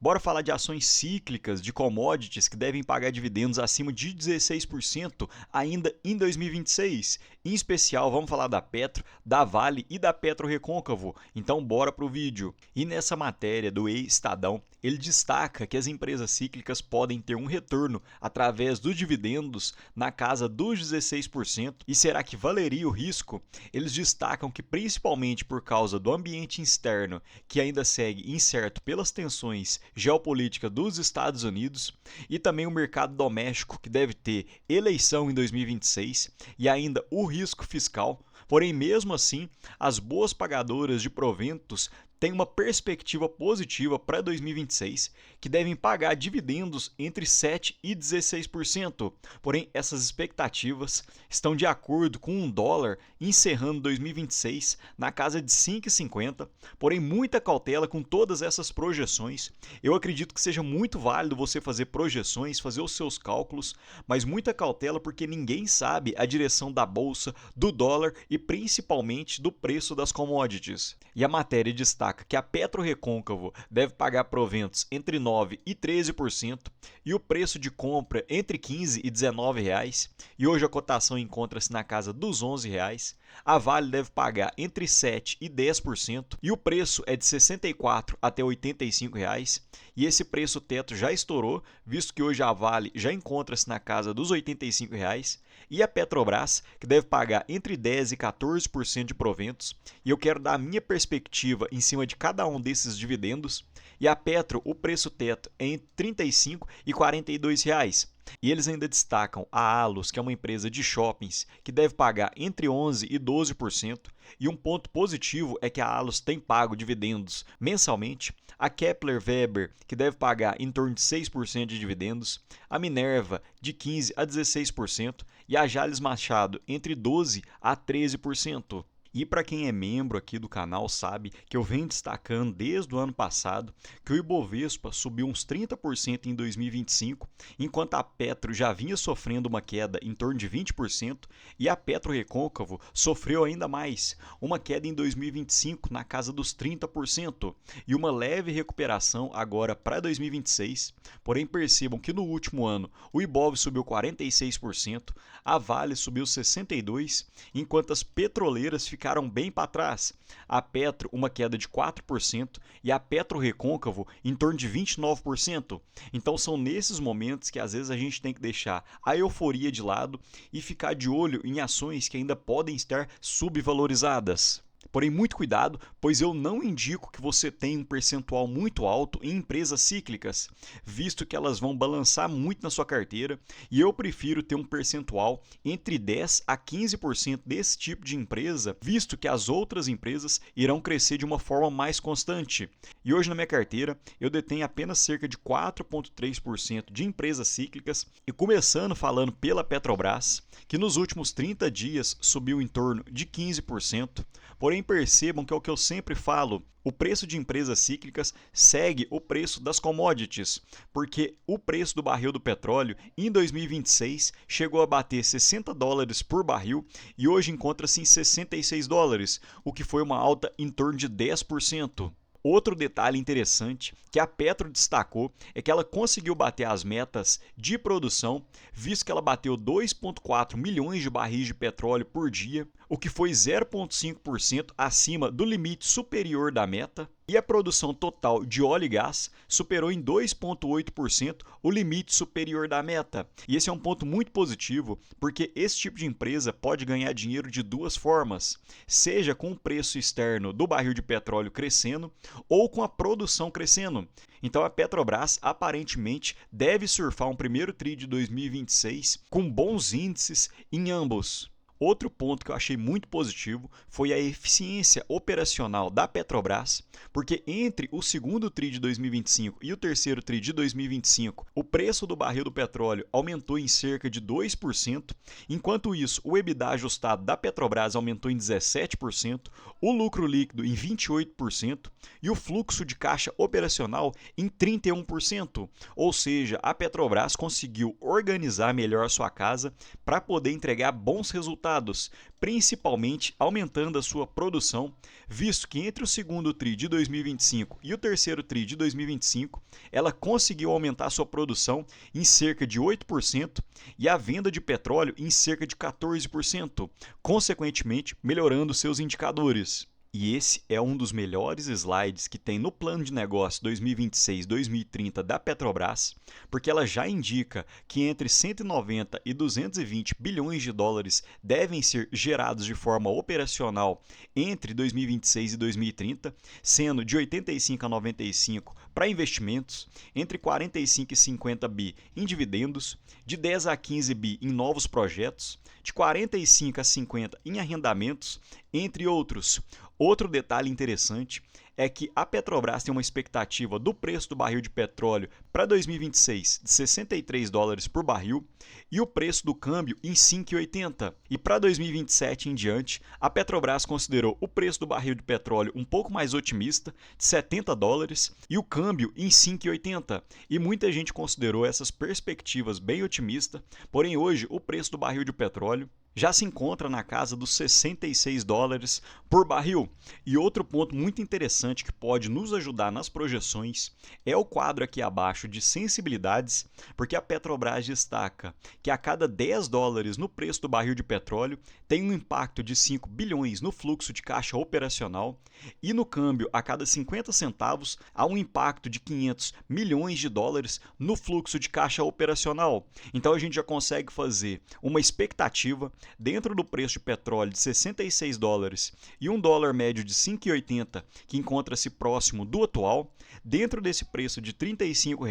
Bora falar de ações cíclicas, de commodities que devem pagar dividendos acima de 16% ainda em 2026. Em especial, vamos falar da Petro, da Vale e da PetroRecôncavo. Então, bora pro vídeo. E nessa matéria do Estadão, ele destaca que as empresas cíclicas podem ter um retorno através dos dividendos na casa dos 16%. E será que valeria o risco? Eles destacam que principalmente por causa do ambiente externo, que ainda segue incerto pelas tensões geopolítica dos Estados Unidos e também o mercado doméstico, que deve ter eleição em 2026 e ainda o risco fiscal. Porém, mesmo assim, as boas pagadoras de proventos têm uma perspectiva positiva para 2026, que devem pagar dividendos entre 7% e 16%. Porém, essas expectativas estão de acordo com um dólar encerrando 2026 na casa de 5,50. Porém, muita cautela com todas essas projeções. Eu acredito que seja muito válido você fazer projeções, fazer os seus cálculos, mas muita cautela porque ninguém sabe a direção da bolsa, do dólar e principalmente do preço das commodities. E a matéria destaca que a PetroRecôncavo deve pagar proventos entre 9% e 13% e o preço de compra entre 15 e 19 reais, e hoje a cotação encontra-se na casa dos 11 reais. A Vale deve pagar entre 7% e 10% e o preço é de 64 até 85 reais, e esse preço teto já estourou, visto que hoje a Vale já encontra-se na casa dos 85 reais, e a Petrobras, que deve pagar entre 10% e 14% de proventos, e eu quero dar a minha perspectiva em cima de cada um desses dividendos. E a Petro, o preço teto é entre 35 e 42 reais. E eles ainda destacam a Allos, que é uma empresa de shoppings, que deve pagar entre 11% e 12%. E um ponto positivo é que a Allos tem pago dividendos mensalmente. A Kepler Weber, que deve pagar em torno de 6% de dividendos. A Minerva, de 15% a 16%. E a Jalles Machado, entre 12% a 13%. E para quem é membro aqui do canal sabe que eu venho destacando desde o ano passado que o Ibovespa subiu uns 30% em 2025, enquanto a Petro já vinha sofrendo uma queda em torno de 20% e a PetroRecôncavo sofreu ainda mais, uma queda em 2025 na casa dos 30% e uma leve recuperação agora para 2026. Porém, percebam que no último ano o Ibov subiu 46%, a Vale subiu 62%, enquanto as petroleiras ficaram bem para trás. A Petro, uma queda de 4% e a PetroRecôncavo em torno de 29%. Então são nesses momentos que às vezes a gente tem que deixar a euforia de lado e ficar de olho em ações que ainda podem estar subvalorizadas. Porém, muito cuidado, pois eu não indico que você tenha um percentual muito alto em empresas cíclicas, visto que elas vão balançar muito na sua carteira, e eu prefiro ter um percentual entre 10% a 15% desse tipo de empresa, visto que as outras empresas irão crescer de uma forma mais constante. E hoje na minha carteira eu detenho apenas cerca de 4,3% de empresas cíclicas, e começando falando pela Petrobras, que nos últimos 30 dias subiu em torno de 15%. Porém, percebam que é o que eu sempre falo, o preço de empresas cíclicas segue o preço das commodities, porque o preço do barril do petróleo em 2026 chegou a bater 60 dólares por barril e hoje encontra-se em 66 dólares, o que foi uma alta em torno de 10%. Outro detalhe interessante que a Petro destacou é que ela conseguiu bater as metas de produção, visto que ela bateu 2,4 milhões de barris de petróleo por dia, o que foi 0,5% acima do limite superior da meta, e a produção total de óleo e gás superou em 2,8% o limite superior da meta. E esse é um ponto muito positivo, porque esse tipo de empresa pode ganhar dinheiro de duas formas, seja com o preço externo do barril de petróleo crescendo ou com a produção crescendo. Então a Petrobras aparentemente deve surfar um primeiro TRI de 2026 com bons índices em ambos. Outro ponto que eu achei muito positivo foi a eficiência operacional da Petrobras, porque entre o segundo TRI de 2025 e o terceiro TRI de 2025, o preço do barril do petróleo aumentou em cerca de 2%, enquanto isso o EBITDA ajustado da Petrobras aumentou em 17%, o lucro líquido em 28% e o fluxo de caixa operacional em 31%. Ou seja, a Petrobras conseguiu organizar melhor a sua casa para poder entregar bons resultados. resultados, principalmente aumentando a sua produção, visto que entre o segundo TRI de 2025 e o terceiro TRI de 2025, ela conseguiu aumentar sua produção em cerca de 8% e a venda de petróleo em cerca de 14%, consequentemente melhorando seus indicadores. E esse é um dos melhores slides que tem no plano de negócio 2026-2030 da Petrobras, porque ela já indica que entre 190 e 220 bilhões de dólares devem ser gerados de forma operacional entre 2026 e 2030, sendo de 85 a 95 para investimentos, entre 45 e 50 bi em dividendos, de 10 a 15 bi em novos projetos, de 45 a 50 em arrendamentos, entre outros. Outro detalhe interessante é que a Petrobras tem uma expectativa do preço do barril de petróleo para 2026 de 63 dólares por barril e o preço do câmbio em 5,80. E para 2027 em diante, a Petrobras considerou o preço do barril de petróleo um pouco mais otimista, de 70 dólares, e o câmbio em 5,80. E muita gente considerou essas perspectivas bem otimistas, porém hoje o preço do barril de petróleo já se encontra na casa dos 66 dólares por barril. E outro ponto muito interessante que pode nos ajudar nas projeções é o quadro aqui abaixo de sensibilidades, porque a Petrobras destaca que a cada 10 dólares no preço do barril de petróleo tem um impacto de 5 bilhões no fluxo de caixa operacional e no câmbio a cada 50 centavos há um impacto de 500 milhões de dólares no fluxo de caixa operacional. Então a gente já consegue fazer uma expectativa dentro do preço de petróleo de 66 dólares e um dólar médio de 5,80, que encontra-se próximo do atual, dentro desse preço de R$ 35,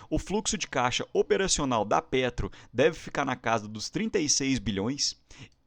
o fluxo de caixa operacional da Petro deve ficar na casa dos 36 bilhões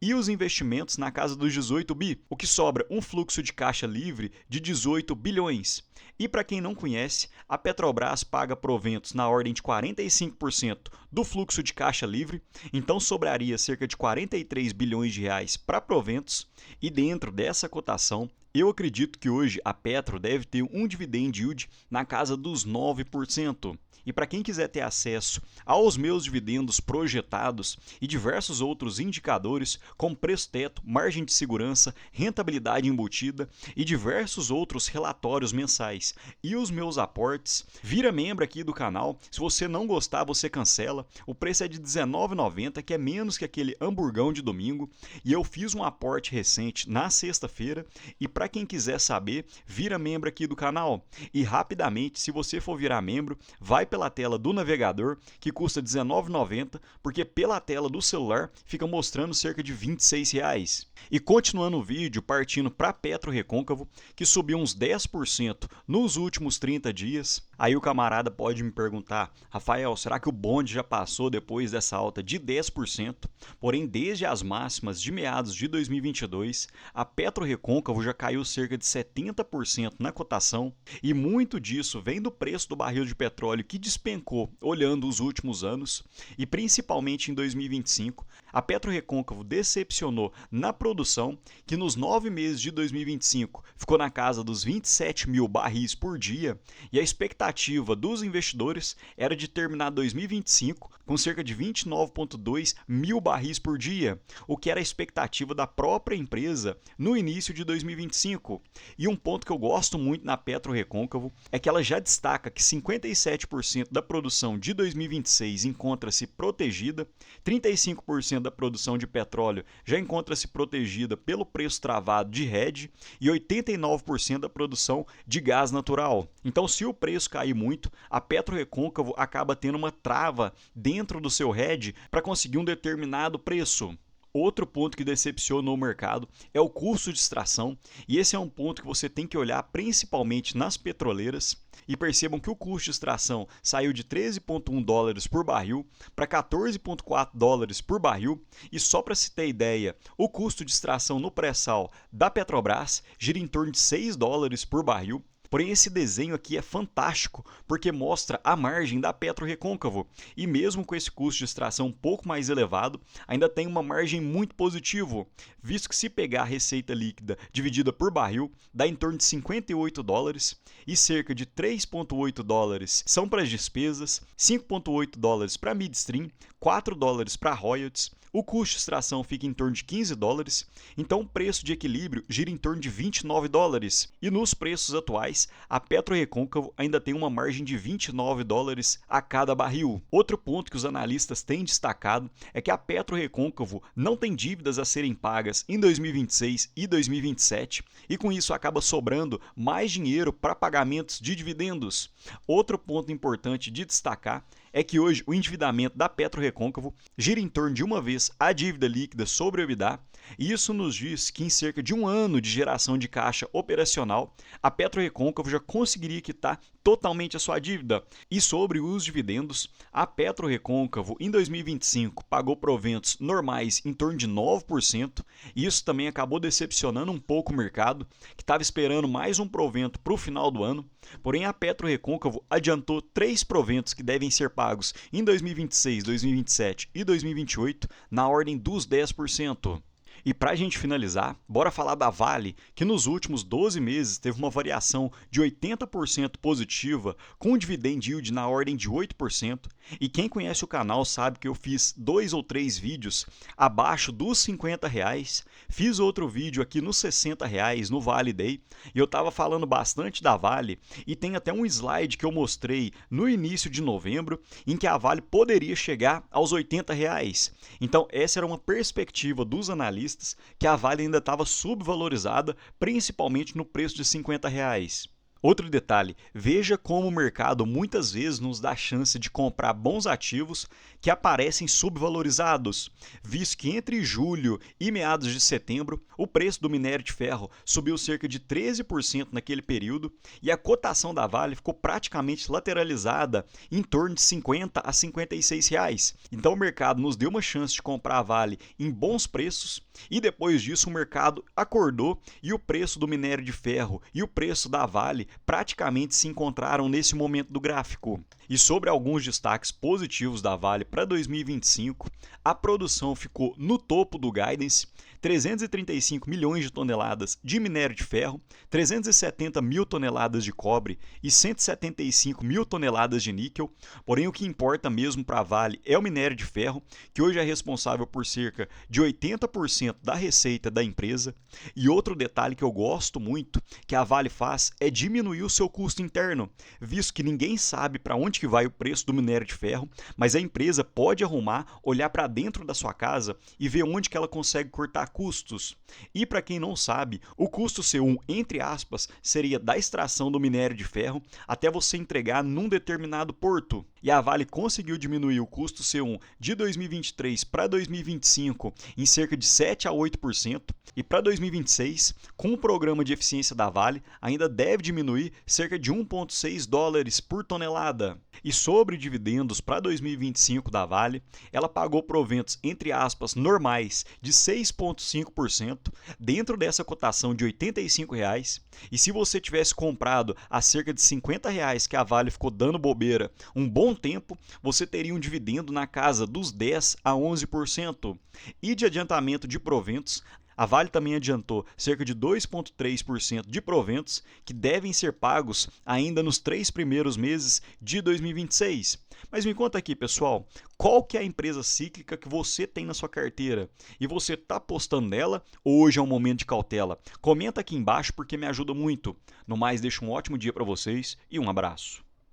e os investimentos na casa dos 18 bi, o que sobra um fluxo de caixa livre de 18 bilhões. E para quem não conhece, a Petrobras paga proventos na ordem de 45% do fluxo de caixa livre, então sobraria cerca de 43 bilhões de reais para proventos, e dentro dessa cotação, eu acredito que hoje a Petro deve ter um dividend yield na casa dos 9%. E para quem quiser ter acesso aos meus dividendos projetados e diversos outros indicadores, como preço-teto, margem de segurança, rentabilidade embutida e diversos outros relatórios mensais e os meus aportes, vira membro aqui do canal. Se você não gostar, você cancela. O preço é de R$19,90, que é menos que aquele hamburgão de domingo. E eu fiz um aporte recente na sexta-feira. E para quem quiser saber, vira membro aqui do canal. E rapidamente, se você for virar membro, vai pela tela do navegador, que custa R$19,90, porque pela tela do celular fica mostrando cerca de R$26. E continuando o vídeo, partindo para Petro Recôncavo, que subiu uns 10% nos últimos 30 dias. Aí o camarada pode me perguntar: Rafael, será que o bonde já passou depois dessa alta de 10%? Porém, desde as máximas de meados de 2022, a Petro Recôncavo já caiu cerca de 70% na cotação, e muito disso vem do preço do barril de petróleo que despencou olhando os últimos anos, e principalmente em 2025, a Petro Recôncavo decepcionou na produção, que nos 9 meses de 2025 ficou na casa dos 27 mil barris por dia, e a expectativa dos investidores era de terminar 2025 com cerca de 29,2 mil barris por dia, o que era a expectativa da própria empresa no início de 2025. E um ponto que eu gosto muito na Petro Recôncavo é que ela já destaca que 57% da produção de 2026 encontra-se protegida, 35% da produção de petróleo já encontra-se protegida pelo preço travado de hedge e 89% da produção de gás natural. Então, se o preço cair muito, a Petro Recôncavo acaba tendo uma trava dentro do seu hedge para conseguir um determinado preço. Outro ponto que decepcionou o mercado é o custo de extração, e esse é um ponto que você tem que olhar principalmente nas petroleiras. E percebam que o custo de extração saiu de 13,1 dólares por barril para 14,4 dólares por barril. E só para se ter ideia, o custo de extração no pré-sal da Petrobras gira em torno de 6 dólares por barril. Porém, esse desenho aqui é fantástico, porque mostra a margem da PetroRecôncavo. E mesmo com esse custo de extração um pouco mais elevado, ainda tem uma margem muito positiva, visto que se pegar a receita líquida dividida por barril, dá em torno de $58 e cerca de $3,8 são para as despesas, $5,8 para midstream, $4 para royalties. O custo de extração fica em torno de $15, então o preço de equilíbrio gira em torno de $29. E nos preços atuais, a PetroRecôncavo ainda tem uma margem de $29 a cada barril. Outro ponto que os analistas têm destacado é que a PetroRecôncavo não tem dívidas a serem pagas em 2026 e 2027, e com isso acaba sobrando mais dinheiro para pagamentos de dividendos. Outro ponto importante de destacar é que hoje o endividamento da PetroRecôncavo gira em torno de uma vez a dívida líquida sobre o EBITDA, e isso nos diz que em cerca de um ano de geração de caixa operacional, a PetroRecôncavo já conseguiria quitar totalmente a sua dívida. E sobre os dividendos, a PetroRecôncavo em 2025 pagou proventos normais em torno de 9%, e isso também acabou decepcionando um pouco o mercado, que estava esperando mais um provento para o final do ano. Porém, a PetroRecôncavo adiantou 3 proventos que devem ser pagos em 2026, 2027 e 2028 na ordem dos 10%. E para a gente finalizar, bora falar da Vale, que nos últimos 12 meses teve uma variação de 80% positiva, com um dividend yield na ordem de 8%. E quem conhece o canal sabe que eu fiz 2 ou 3 vídeos abaixo dos R$50, fiz outro vídeo aqui nos R$60 no Vale Day, e eu estava falando bastante da Vale, e tem até um slide que eu mostrei no início de novembro, em que a Vale poderia chegar aos R$80. Então essa era uma perspectiva dos analistas, que a Vale ainda estava subvalorizada, principalmente no preço de R$50. Outro detalhe, veja como o mercado muitas vezes nos dá a chance de comprar bons ativos que aparecem subvalorizados, visto que entre julho e meados de setembro, o preço do minério de ferro subiu cerca de 13% naquele período e a cotação da Vale ficou praticamente lateralizada em torno de R$50 a R$56. Então o mercado nos deu uma chance de comprar a Vale em bons preços e depois disso o mercado acordou e o preço do minério de ferro e o preço da Vale praticamente se encontraram nesse momento do gráfico. E sobre alguns destaques positivos da Vale para 2025, a produção ficou no topo do guidance, 335 milhões de toneladas de minério de ferro, 370 mil toneladas de cobre e 175 mil toneladas de níquel. Porém, o que importa mesmo para a Vale é o minério de ferro, que hoje é responsável por cerca de 80% da receita da empresa. E outro detalhe que eu gosto muito que a Vale faz é diminuir o seu custo interno, visto que ninguém sabe para onde que vai o preço do minério de ferro, mas a empresa pode arrumar, olhar para dentro da sua casa e ver onde que ela consegue cortar custos. E para quem não sabe, o custo C1, entre aspas, seria da extração do minério de ferro até você entregar num determinado porto. E a Vale conseguiu diminuir o custo C1 de 2023 para 2025 em cerca de 7 a 8%, e para 2026, com o programa de eficiência da Vale, ainda deve diminuir cerca de $1,6 por tonelada. E sobre dividendos para 2025 da Vale, ela pagou proventos, entre aspas, normais de 6,5% dentro dessa cotação de R$85. E se você tivesse comprado a cerca de R$50 que a Vale ficou dando bobeira um bom tempo, você teria um dividendo na casa dos 10 a 11%. E de adiantamento de proventos, a Vale também adiantou cerca de 2,3% de proventos que devem ser pagos ainda nos 3 primeiros meses de 2026. Mas me conta aqui, pessoal, qual que é a empresa cíclica que você tem na sua carteira? E você está apostando nela ou hoje é um momento de cautela? Comenta aqui embaixo porque me ajuda muito. No mais, deixo um ótimo dia para vocês e um abraço.